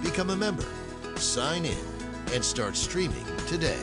Become a member, sign in, and start streaming today.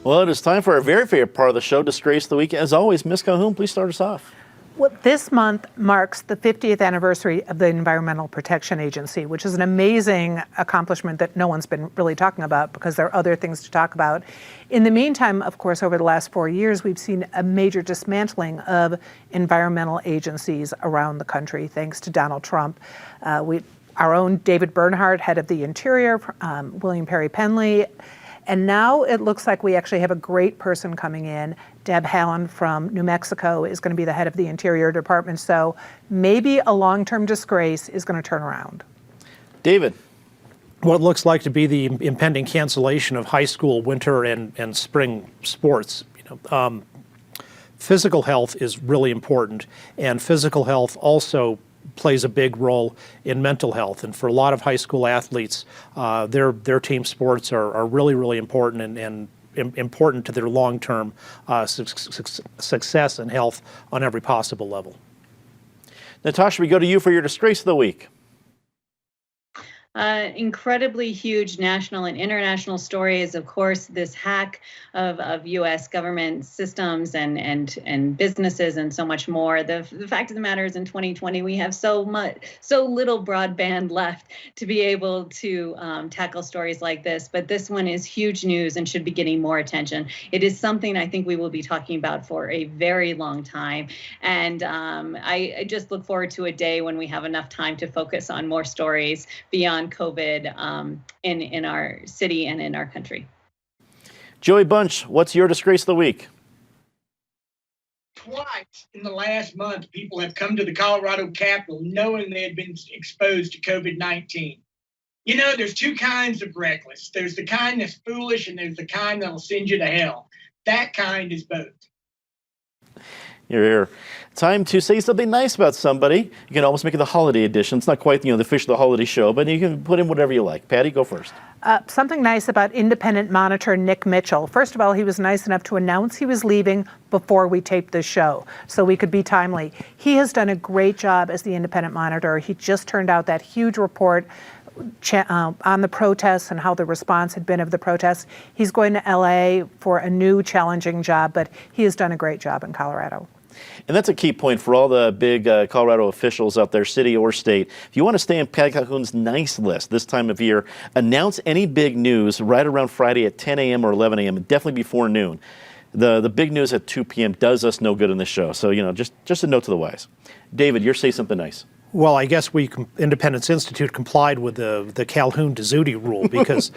Well, it is time for our very favorite part of the show, Disgrace of the Week. As always, Ms. Calhoun, please start us off. Well, this month marks the 50th anniversary of the Environmental Protection Agency, which is an amazing accomplishment that no one's been really talking about because there are other things to talk about. In the meantime, of course, over the last 4 years, we've seen a major dismantling of environmental agencies around the country, thanks to Donald Trump. Our own David Bernhardt, head of the Interior, William Perry Penley, and now it looks like we actually have a great person coming in. Deb Haaland from New Mexico is going to be the head of the Interior Department. So maybe a long-term disgrace is going to turn around. David. What looks like to be the impending cancellation of high school winter and spring sports. Physical health is really important, and physical health also plays a big role in mental health. And for a lot of high school athletes, their team sports are really, really important and important to their long-term success and health on every possible level. Natasha, we go to you for your Disgrace of the Week. Incredibly huge national and international story is, of course, this hack of U.S. government systems and businesses and so much more. The fact of the matter is, in 2020, we have so little broadband left to be able to tackle stories like this. But this one is huge news and should be getting more attention. It is something I think we will be talking about for a very long time. And I just look forward to a day when we have enough time to focus on more stories beyond COVID in our city and in our country. Joey Bunch, what's your Disgrace of the Week? Twice in the last month, people have come to the Colorado Capitol knowing they had been exposed to COVID-19. You know, there's two kinds of reckless. There's the kind that's foolish, and there's the kind that'll send you to hell. That kind is both. You're here. Time to say something nice about somebody. You can almost make it the holiday edition. It's not quite, the fish of the holiday show, but you can put in whatever you like. Patty, go first. Something nice about independent monitor Nick Mitchell. First of all, he was nice enough to announce he was leaving before we taped this show, so we could be timely. He has done a great job as the independent monitor. He just turned out that huge report on the protests and how the response had been of the protests. He's going to LA for a new challenging job, but he has done a great job in Colorado. And that's a key point for all the big Colorado officials out there, city or state. If you want to stay on Patty Calhoun's nice list this time of year, announce any big news right around Friday at 10 a.m. or 11 a.m., definitely before noon. The big news at 2 p.m. does us no good in this show. So, just a note to the wise. David, you're say something nice. Well, I guess Independence Institute complied with the Calhoun to Zudi rule because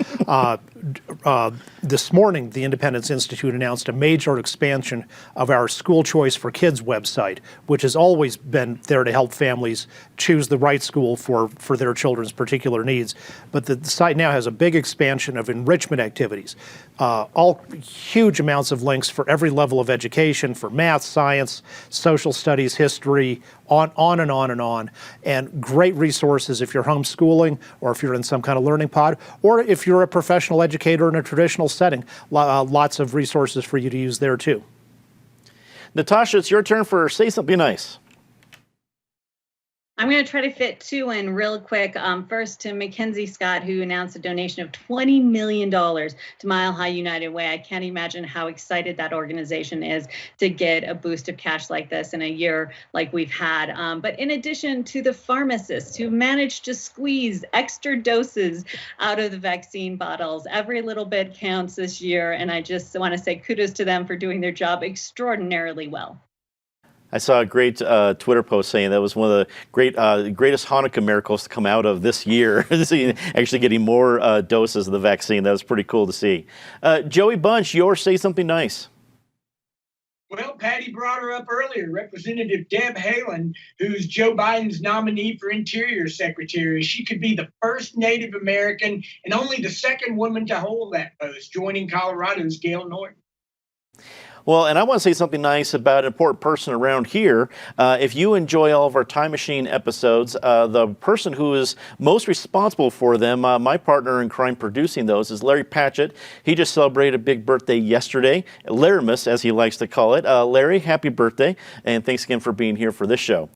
this morning the Independence Institute announced a major expansion of our School Choice for Kids website, which has always been there to help families choose the right school for their children's particular needs. But the site now has a big expansion of enrichment activities, all huge amounts of links for every level of education, for math, science, social studies, history, on and on and on, and great resources if you're homeschooling or if you're in some kind of learning pod, or if you're a professional educator in a traditional setting, lots of resources for you to use there too. Natasha, it's your turn for Say Something Nice. I'm going to try to fit two in real quick. First to Mackenzie Scott, who announced a donation of $20 million to Mile High United Way. I can't imagine how excited that organization is to get a boost of cash like this in a year like we've had. But in addition to the pharmacists who managed to squeeze extra doses out of the vaccine bottles, every little bit counts this year. And I just want to say kudos to them for doing their job extraordinarily well. I saw a great Twitter post saying that was one of the greatest Hanukkah miracles to come out of this year, actually getting more doses of the vaccine. That was pretty cool to see. Joey Bunch, yours Say Something Nice. Well, Patty brought her up earlier, Representative Deb Haaland, who's Joe Biden's nominee for Interior Secretary. She could be the first Native American and only the second woman to hold that post, joining Colorado's Gail Norton. Well, and I want to say something nice about an important person around here. If you enjoy all of our Time Machine episodes, the person who is most responsible for them, my partner in crime producing those, is Larry Patchett. He just celebrated a big birthday yesterday, Larrymas, as he likes to call it. Larry, happy birthday, and thanks again for being here for this show.